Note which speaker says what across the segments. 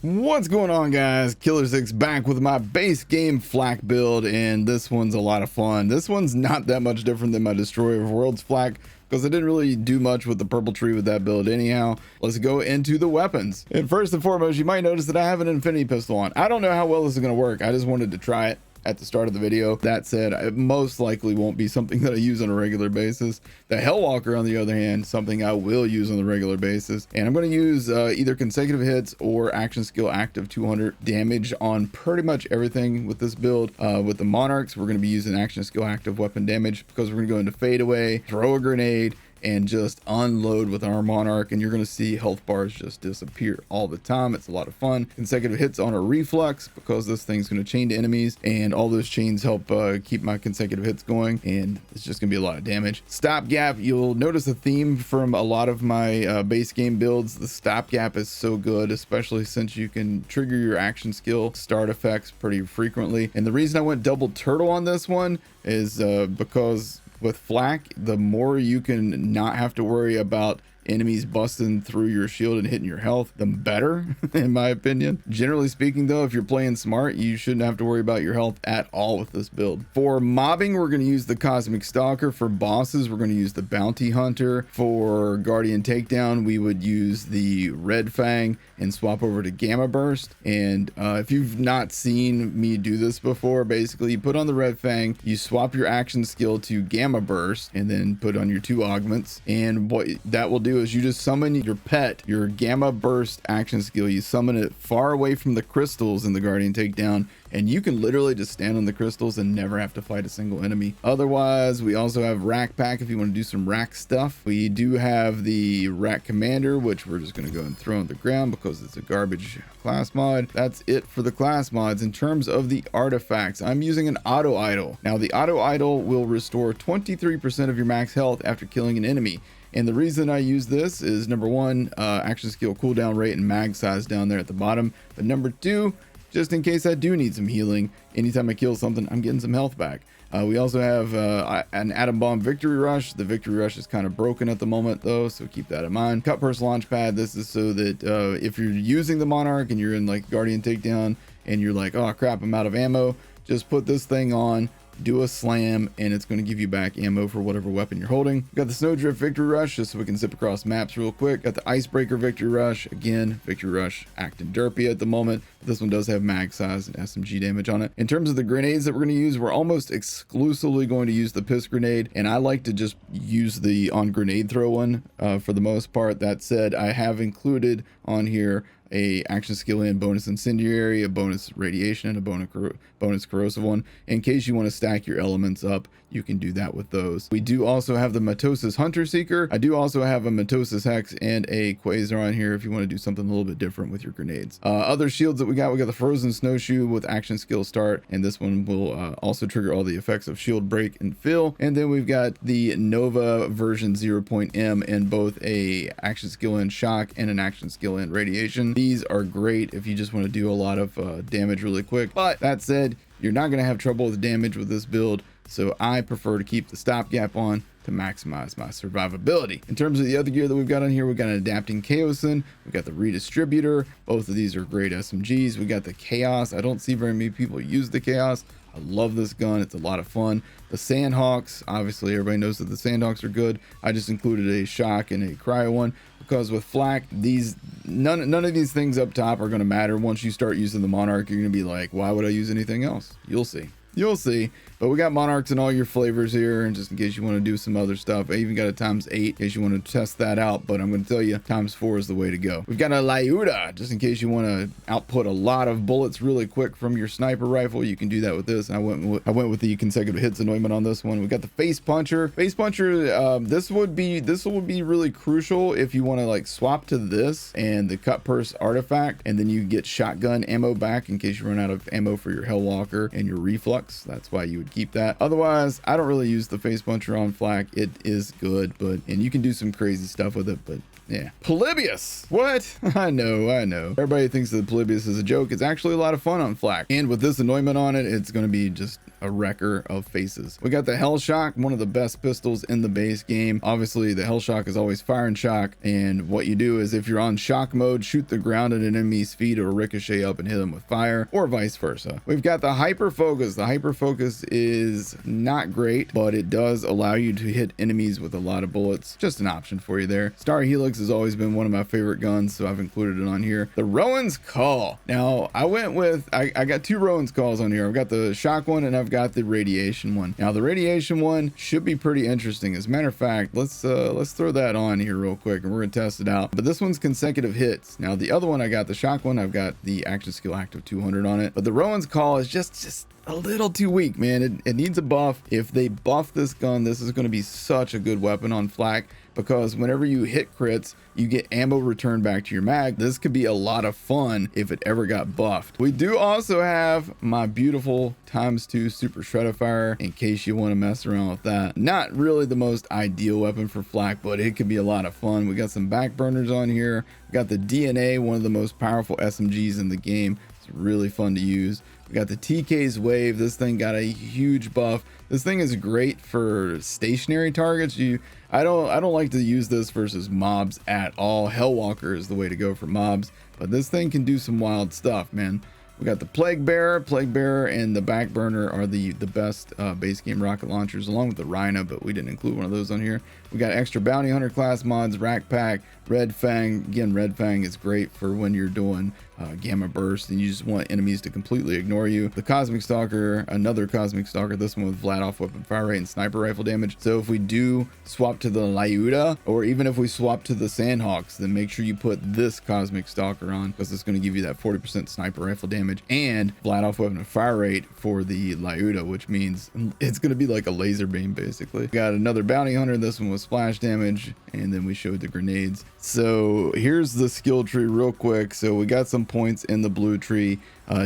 Speaker 1: What's going on, guys? Ki11er Six back with my base game flak build, and this one's a lot of fun. This one's not that much different than my Destroyer of Worlds flak because I didn't really do much with the purple tree with that build anyhow. Let's go into the weapons. And first and foremost, you might notice that I have an infinity pistol on. I don't know how well this is going to work. I just wanted to try it at the start of the video. That said, it most likely won't be something that I use on a regular basis. The Hellwalker, on the other hand, something I will use on a regular basis. And I'm going to use either consecutive hits or action skill active 200 damage on pretty much everything with this build. With the Monarchs, we're going to be using action skill active weapon damage because we're going to go into fade away, throw a grenade, and just unload with our Monarch, and you're going to see health bars just disappear all the time. It's a lot of fun. Consecutive hits on a reflex because this thing's going to chain to enemies, and all those chains help keep my consecutive hits going, and it's just going to be a lot of damage. Stopgap, you'll notice a theme from a lot of my base game builds. The stopgap is so good, especially since you can trigger your action skill start effects pretty frequently. And the reason I went double turtle on this one is because with flak, the more you can not have to worry about enemies busting through your shield and hitting your health, the better, in my opinion. Generally speaking, though, if you're playing smart, you shouldn't have to worry about your health at all with this build. For mobbing, we're going to use the Cosmic Stalker. For bosses, we're going to use the Bounty Hunter. For Guardian Takedown, we would use the Red Fang and swap over to Gamma Burst. And if you've not seen me do this before, basically you put on the Red Fang, you swap your action skill to Gamma Burst, and then put on your 2 augments. And what that will do is you just summon your pet, your Gamma Burst action skill. You summon it far away from the crystals in the Guardian Takedown, and you can literally just stand on the crystals and never have to fight a single enemy. Otherwise, we also have Rack Pack if you want to do some rack stuff. We do have the Rack Commander, which we're just going to go and throw on the ground because it's a garbage class mod. That's it for the class mods. In terms of the artifacts, I'm using an Auto Idol. Now, the Auto Idol will restore 23% of your max health after killing an enemy. And the reason I use this is number 1, action skill cooldown rate and mag size down there at the bottom. But number 2, just in case I do need some healing, anytime I kill something, I'm getting some health back. We also have an Atom Bomb Victory Rush. The Victory Rush is kind of broken at the moment though, so keep that in mind. Cut Purse Launchpad, this is so that if you're using the Monarch and you're in like Guardian Takedown and you're like, oh crap, I'm out of ammo, just put this thing on, do a slam, and it's going to give you back ammo for whatever weapon you're holding. We've got the Snowdrift Victory Rush, just so we can zip across maps real quick. Got the Icebreaker Victory Rush. Again, Victory Rush acting derpy at the moment, but this one does have mag size and SMG damage on it. In terms of the grenades that we're going to use, we're almost exclusively going to use the Piss Grenade, and I like to just use the on grenade throw one for the most part. That said, I have included on here a action skill in bonus incendiary, a bonus radiation, and a bonus corrosive one. In case you want to stack your elements up, you can do that with those. We do also have the Mitosis Hunter Seeker. I do also have a Mitosis Hex and a Quasar on here if you want to do something a little bit different with your grenades. Other shields that we got the Frozen Snowshoe with action skill start, and this one will also trigger all the effects of shield break and fill. And then we've got the Nova version 0.M in both a action skill in shock and an action skill in radiation. These are great if you just want to do a lot of damage really quick, but that said, you're not going to have trouble with damage with this build, so I prefer to keep the stopgap on to maximize my survivability. In terms of the other gear that we've got on here, we've got an Adapting Chaosin, we've got the Redistributor. Both of these are great SMGs. We got the Chaos. I don't see very many people use the Chaos. I love this gun. It's a lot of fun. The Sandhawks, obviously everybody knows that the Sandhawks are good. I just included a shock and a cryo one because with flak, none of these things up top are going to matter. Once you start using the Monarch, you're going to be like, why would I use anything else? You'll see. You'll see. But we got Monarchs in all your flavors here, and just in case you want to do some other stuff. I even got a ×8 in case you want to test that out, but I'm going to tell you ×4 is the way to go. We've got a Lyuda just in case you want to output a lot of bullets really quick from your sniper rifle. You can do that with this. I went with the consecutive hits anointment on this one. We got the Face Puncher. Face Puncher, this would be really crucial if you want to like swap to this and the Cut Purse artifact, and then you get shotgun ammo back in case you run out of ammo for your Hellwalker and your Reflux. That's why you would keep that. Otherwise, I don't really use the Face Puncher on flak. It is good, and you can do some crazy stuff with it, but Yeah. Polybius. What? I know. Everybody thinks that Polybius is a joke. It's actually a lot of fun on Flak. And with this anointment on it, it's going to be just a wrecker of faces. We got the Hell Shock, one of the best pistols in the base game. Obviously, the Hell Shock is always fire and shock. And what you do is if you're on shock mode, shoot the ground at an enemy's feet or ricochet up and hit them with fire, or vice versa. We've got the Hyper Focus. The Hyper Focus is not great, but it does allow you to hit enemies with a lot of bullets. Just an option for you there. Star Helix has always been one of my favorite guns, so I've included it on here. The Rowan's Call. Now, I got two Rowan's Calls on here. I've got the shock one and I've got the radiation one. Now, the radiation one should be pretty interesting. As a matter of fact, let's throw that on here real quick and we're gonna test it out. But this one's consecutive hits. Now, the other one, I got the shock one. I've got the action skill active 200 on it. But the Rowan's Call is just a little too weak, man. It needs a buff. If they buff this gun, this is going to be such a good weapon on Flak, because whenever you hit crits, you get ammo returned back to your mag. This could be a lot of fun if it ever got buffed. We do also have my beautiful ×2 Super Shreddifier, in case you want to mess around with that. Not really the most ideal weapon for Flak, but it could be a lot of fun. We got some back burners on here. We got the DNA, one of the most powerful SMGs in the game. It's really fun to use. We got the TK's Wave. This thing got a huge buff. This thing is great for stationary targets. I don't like to use this versus mobs at all. Hellwalker is the way to go for mobs, but this thing can do some wild stuff, man. We got the Plague Bearer and the Back Burner are the best base game rocket launchers, along with the Rhino, but we didn't include one of those on here. We got extra Bounty Hunter class mods, Rack Pack, Red Fang. Again, Red Fang is great for when you're doing Gamma Burst and you just want enemies to completely ignore you. The Cosmic Stalker, another Cosmic Stalker, this one with flat off weapon fire rate and sniper rifle damage. So if we do swap to the Lyuda, or even if we swap to the Sandhawks, then make sure you put this Cosmic Stalker on, because it's going to give you that 40% sniper rifle damage and flat off weapon fire rate for the Lyuda, which means it's going to be like a laser beam basically. We got another Bounty Hunter. This one was splash damage, and then we showed the grenades. So here's the skill tree real quick. So we got some points in the blue tree,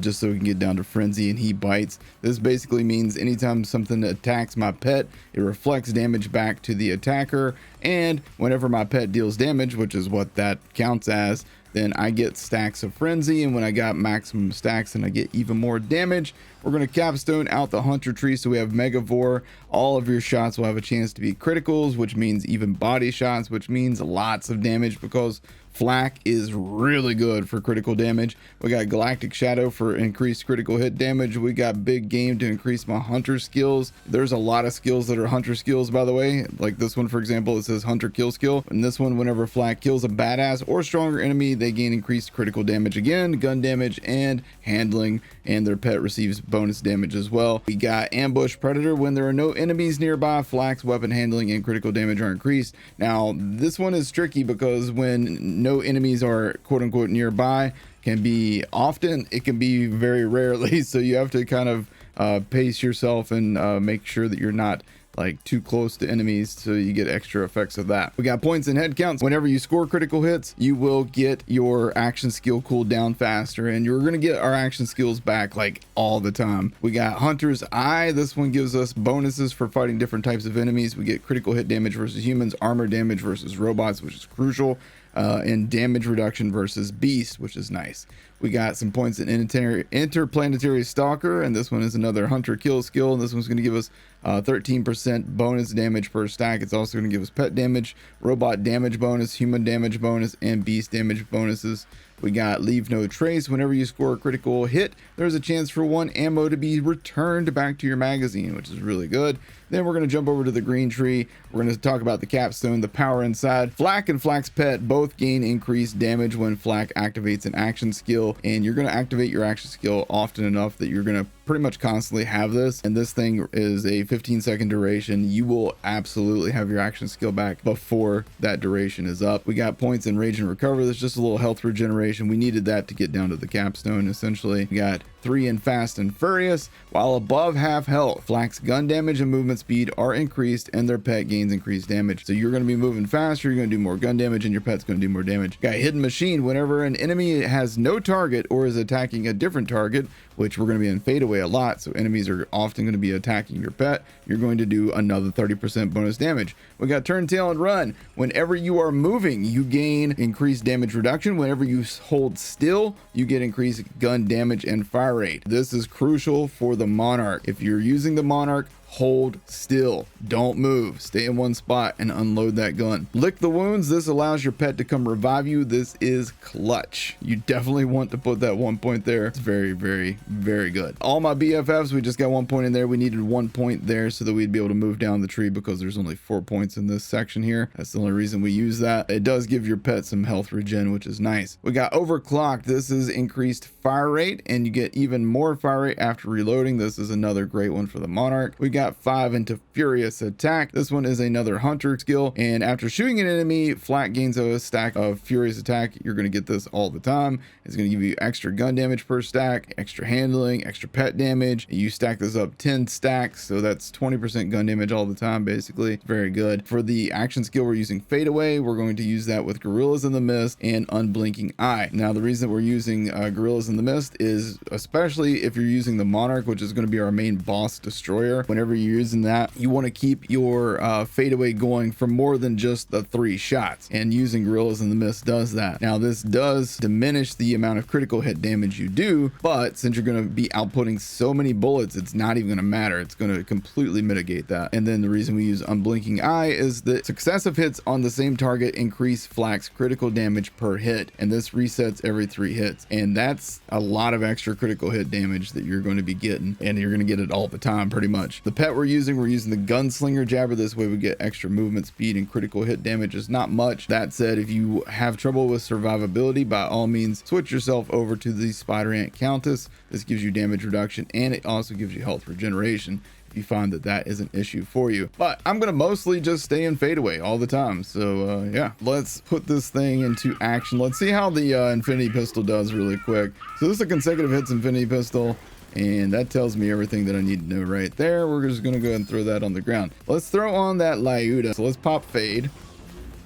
Speaker 1: just so we can get down to Frenzy, and he bites. This basically means anytime something attacks my pet, it reflects damage back to the attacker, and whenever my pet deals damage, which is what that counts as, then I get stacks of Frenzy, and when I got maximum stacks, then I get even more damage. We're going to capstone out the Hunter tree, so we have Megavore. All of your shots will have a chance to be criticals, which means even body shots, which means lots of damage, because Flak is really good for critical damage. We got Galactic Shadow for increased critical hit damage. We got Big Game to increase my Hunter skills. There's a lot of skills that are Hunter skills, by the way. Like this one, for example, it says Hunter Kill Skill. And this one, whenever Flak kills a badass or stronger enemy, they gain increased critical damage again, gun damage, and handling, and their pet receives bonus damage as well. We got Ambush Predator. When there are no enemies nearby, Flak's weapon handling and critical damage are increased. Now, this one is tricky because when no enemies are quote unquote nearby, can be often, it can be very rarely, so you have to kind of pace yourself and make sure that you're not like too close to enemies, so you get extra effects of that. We got points and head counts. Whenever you score critical hits, you will get your action skill cooled down faster, and you're gonna get our action skills back like all the time. We got Hunter's Eye. This one gives us bonuses for fighting different types of enemies. We get critical hit damage versus humans, armor damage versus robots, which is crucial, and damage reduction versus beast, which is nice. We got some points in Interplanetary Stalker, and this one is another Hunter Kill skill, and this one's going to give us 13% bonus damage per stack. It's also going to give us pet damage, robot damage bonus, human damage bonus, and beast damage bonuses. We got Leave No Trace. Whenever you score a critical hit, there's a chance for 1 ammo to be returned back to your magazine, which is really good. Then we're going to jump over to the green tree. We're going to talk about the capstone, the power inside. Flak and Flak's pet both gain increased damage when Flak activates an action skill, and you're going to activate your action skill often enough that you're going to pretty much constantly have this, and this thing is a 15-second duration. You will absolutely have your action skill back before that duration is up. We got points in Rage and Recover. There's just a little health regeneration. We needed that to get down to the capstone, essentially. We got 3 in Fast and Furious. While above half health, Flak's gun damage and movement speed are increased, and their pet gains increased damage. So you're going to be moving faster, you're going to do more gun damage, and your pet's going to do more damage. Got Hidden Machine. Whenever an enemy has no target target or is attacking a different target, which we're going to be in fadeaway a lot, so enemies are often going to be attacking your pet, you're going to do another 30% bonus damage. We got turn, tail, and run. Whenever you are moving, you gain increased damage reduction. Whenever you hold still, you get increased gun damage and fire rate. This is crucial for the Monarch. If you're using the Monarch, hold still, don't move, stay in one spot and unload that gun. Lick the wounds. This allows your pet to come revive you. This is clutch. You definitely want to put that 1 point there. It's very, very, very good. All my BFFs, we just got 1 point in there. We needed 1 point there so that we'd be able to move down the tree because there's only 4 points in this section here. That's the only reason we use that. It does give your pet some health regen, which is nice. We got overclocked. This is increased fire rate, and you get even more fire rate after reloading. This is another great one for the Monarch. We got 5 into furious attack. This one is another hunter skill, and after shooting an enemy, Flak gains a stack of furious attack. You're going to get this all the time. It's going to give you extra gun damage per stack, extra handling, extra pet damage. You stack this up 10 stacks, so that's 20% gun damage all the time, basically. Very good. For the action skill, we're using fade away. We're going to use that with Gorillas in the Mist and Unblinking Eye. Now, the reason we're using Gorillas in the Mist is especially if you're using the Monarch, which is going to be our main boss destroyer. Whenever you're using that, you want to keep your fade away going for more than just the 3 shots, and using Gorillas in the Mist does that. Now, this does diminish the amount of critical hit damage you do, but since you're going to be outputting so many bullets, it's not even going to matter. It's going to completely mitigate that. And then the reason we use Unblinking Eye is that successive hits on the same target increase Flak's critical damage per hit, and this resets every 3 hits, and that's a lot of extra critical hit damage that you're going to be getting, and you're going to get it all the time pretty much. The pet we're using the Gunslinger Jabber. This way we get extra movement speed, and critical hit damage is not much. That said, if you have trouble with survivability, by all means switch yourself over to the Spider Ant Countess. This gives you damage reduction, and it also gives you health regeneration if you find that that is an issue for you. But I'm gonna mostly just stay in fadeaway all the time, so yeah, let's put this thing into action. Let's see how the Infinity Pistol does really quick. So this is a consecutive hits Infinity Pistol, and that tells me everything that I need to know right there. We're just gonna go ahead and throw that on the ground. Let's throw on that Lyuda. So let's pop fade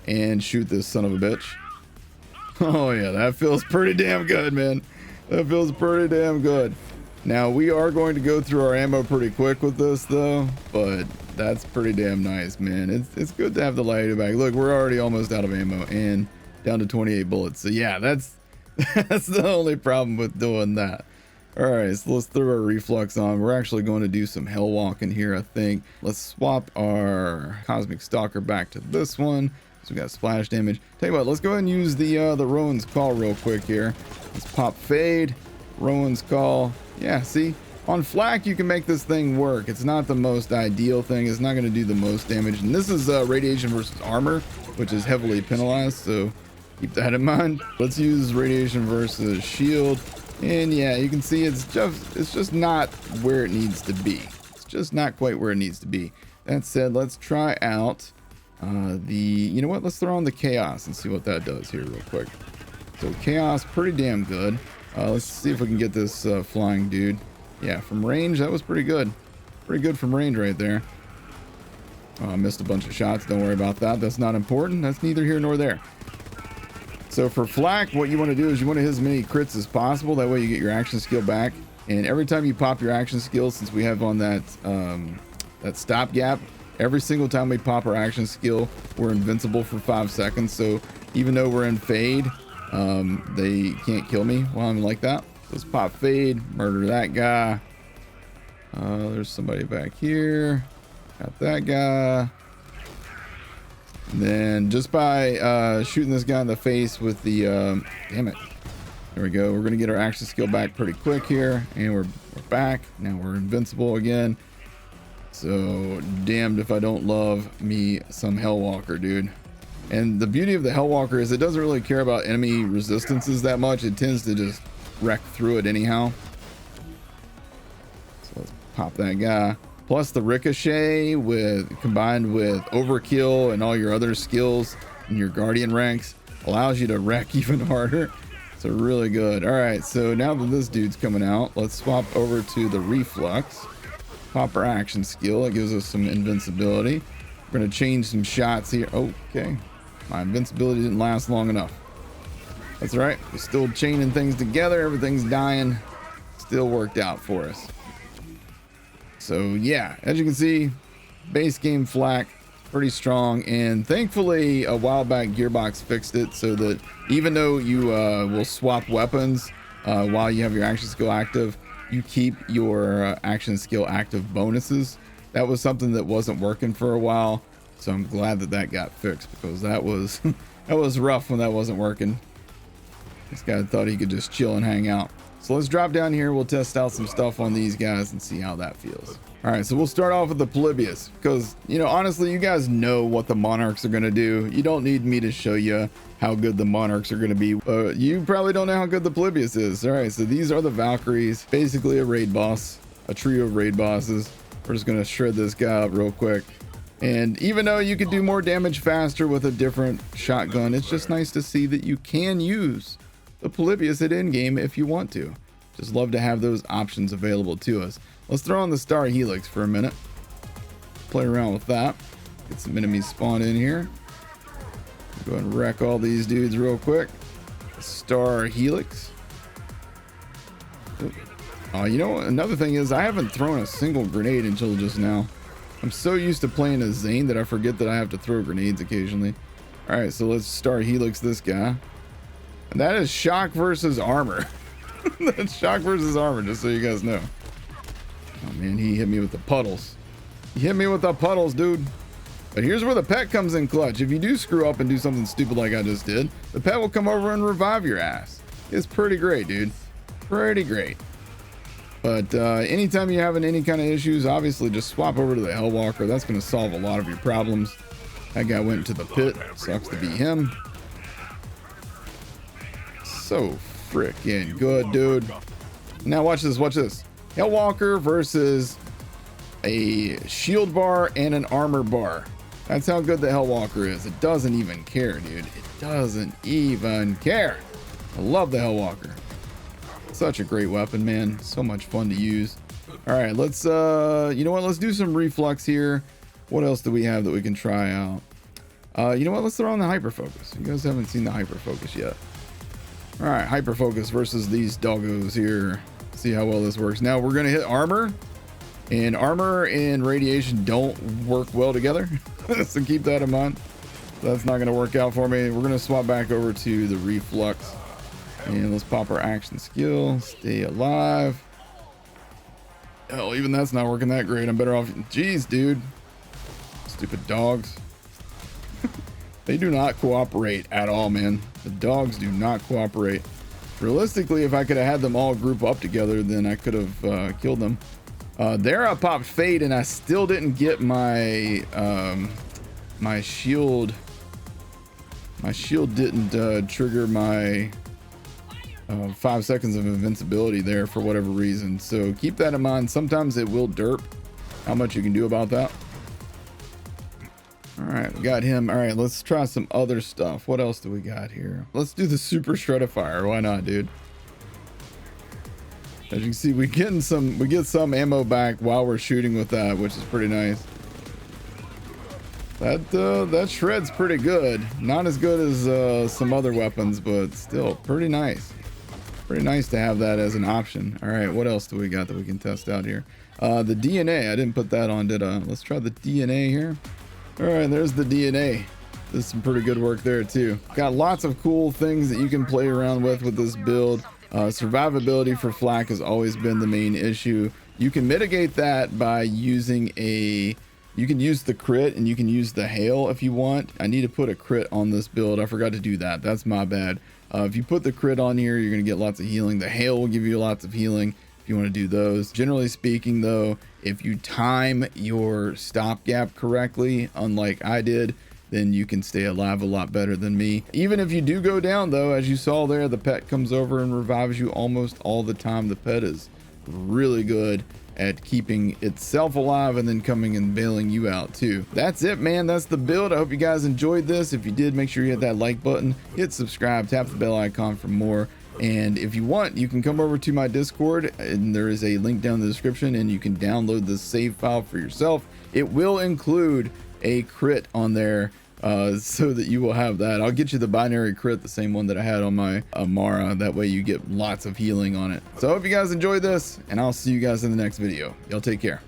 Speaker 1: and shoot this son of a bitch. Oh yeah, that feels pretty damn good, man. That feels pretty damn good. Now we are going to go through our ammo pretty quick with this though, but that's pretty damn nice, man. It's good to have the Lyuda back. Look, we're already almost out of ammo and down to 28 bullets. So yeah, that's the only problem with doing that. All right, so let's throw our reflux on. We're actually going to do some hell walking here, I think. Let's swap our Cosmic Stalker back to this one. So we got splash damage. Tell you what, let's go ahead and use the Rowan's Call real quick here. Let's pop fade, Rowan's Call. Yeah, see, on Flak you can make this thing work. It's not the most ideal thing. It's not going to do the most damage. And this is radiation versus armor, which is heavily penalized, so keep that in mind. Let's use radiation versus shield. And yeah, you can see it's just not where it needs to be. It's just not quite where it needs to be. That said, let's try out you know what? Let's throw on the Chaos and see what that does here real quick. So Chaos, pretty damn good. Let's see if we can get this flying dude. Yeah, from range, that was pretty good. Pretty good from range right there. I missed a bunch of shots. Don't worry about that. That's not important. That's neither here nor there. So for Flak, what you want to do is you want to hit as many crits as possible. That way you get your action skill back. And every time you pop your action skill, since we have on that that stopgap, every single time we pop our action skill, we're invincible for 5 seconds. So even though we're in fade, they can't kill me while I'm like that. So let's pop fade, murder that guy. There's somebody back here. Got that guy. And then just by shooting this guy in the face with the damn it, there we go. We're gonna get our action skill back pretty quick here, and we're back. Now we're invincible again. So damned if I don't love me some Hellwalker, dude. And the beauty of the Hellwalker is it doesn't really care about enemy resistances that much. It tends to just wreck through it anyhow. So let's pop that guy. Plus the ricochet combined with overkill and all your other skills in your guardian ranks allows you to wreck even harder. So really good. All right, so now that this dude's coming out, let's swap over to the reflux. Pop our action skill. It gives us some invincibility. We're gonna change some shots here. Okay, my invincibility didn't last long enough. That's right. We're still chaining things together. Everything's dying. Still worked out for us. So yeah, as you can see, base game flak, pretty strong. And thankfully, a while back, Gearbox fixed it so that even though you will swap weapons while you have your action skill active, you keep your action skill active bonuses. That was something that wasn't working for a while. So I'm glad that that got fixed, because that was that was rough when that wasn't working. This guy thought he could just chill and hang out. So let's drop down here. We'll test out some stuff on these guys and see how that feels. All right, so we'll start off with the Polybius, because, you know, honestly, you guys know what the Monarchs are going to do. You don't need me to show you how good the Monarchs are going to be. You probably don't know how good the Polybius is. All right, so these are the Valkyries, basically a raid boss, a trio of raid bosses. We're just going to shred this guy up real quick. And even though you can do more damage faster with a different shotgun, it's just nice to see that you can use the Polybius at endgame if you want to. Just love to have those options available to us. Let's throw on the Star Helix for a minute. Play around with that. Get some enemies spawned in here. Go ahead and wreck all these dudes real quick. Star Helix. Oh, you know, another thing is I haven't thrown a single grenade until just now. I'm so used to playing as Zane that I forget that I have to throw grenades occasionally. All right, so let's Star Helix this guy. And that is shock versus armor. That's shock versus armor, just so you guys know. Oh man, he hit me with the puddles. He hit me with the puddles, dude. But here's where the pet comes in clutch. If you do screw up and do something stupid like I just did, the pet will come over and revive your ass. It's pretty great, dude. Pretty great. But anytime you're having any kind of issues, obviously just swap over to the Hellwalker. That's going to solve a lot of your problems. That guy went into the pit. Sucks to be him. So freaking good, dude. Now watch this, watch this. Hellwalker versus a shield bar and an armor bar. That's how good the Hellwalker is. It doesn't even care, dude. It doesn't even care. I love the Hellwalker. Such a great weapon, man. So much fun to use. All right, let's you know what, let's do some reflux here. What else do we have that we can try out? You know what, let's throw on the hyperfocus. You guys haven't seen the hyperfocus yet. All right, hyperfocus versus these doggos here. See how well this works. Now we're gonna hit armor, and armor and radiation don't work well together. So keep that in mind. That's not gonna work out for me. We're gonna swap back over to the reflux, and let's pop our action skill. Stay alive. Hell, even that's not working that great. I'm better off. Jeez, dude. Stupid dogs. They do not cooperate at all, man. The dogs do not cooperate. Realistically, if I could have had them all group up together, then I could have killed them. There I popped Fade, and I still didn't get my my shield. My shield didn't trigger my 5 seconds of invincibility there for whatever reason. So keep that in mind. Sometimes it will derp. How much you can do about that. All right, we got him. All right, let's try some other stuff. What else do we got here? Let's do the Super Stratifier. Why not, dude? As you can see, we get some ammo back while we're shooting with that, which is pretty nice. That shred's pretty good. Not as good as some other weapons, but still pretty nice. Pretty nice to have that as an option. All right, what else do we got that we can test out here? The DNA. I didn't put that on, did I? Let's try the DNA here. All right, there's the DNA. There's some pretty good work there too. Got lots of cool things that you can play around with this build. Survivability for flak has always been the main issue. You can mitigate that by using you can use the crit, and you can use the hail if you want. I need to put a crit on this build. I forgot to do that. That's my bad. If you put the crit on here, you're gonna get lots of healing. The hail will give you lots of healing if you want to do those. Generally speaking though, if you time your stopgap correctly, unlike I did, then you can stay alive a lot better than me. Even if you do go down though, as you saw there, the pet comes over and revives you almost all the time. The pet is really good at keeping itself alive and then coming and bailing you out too. That's it, man. That's the build. I hope you guys enjoyed this. If you did, make sure you hit that like button, hit subscribe, tap the bell icon for more. And if you want, you can come over to my Discord, and there is a link down in the description, and you can download the save file for yourself. It will include a crit on there so that you will have that. I'll get you the binary crit, the same one that I had on my Amara. That way you get lots of healing on it. So I hope you guys enjoyed this, and I'll see you guys in the next video. Y'all take care.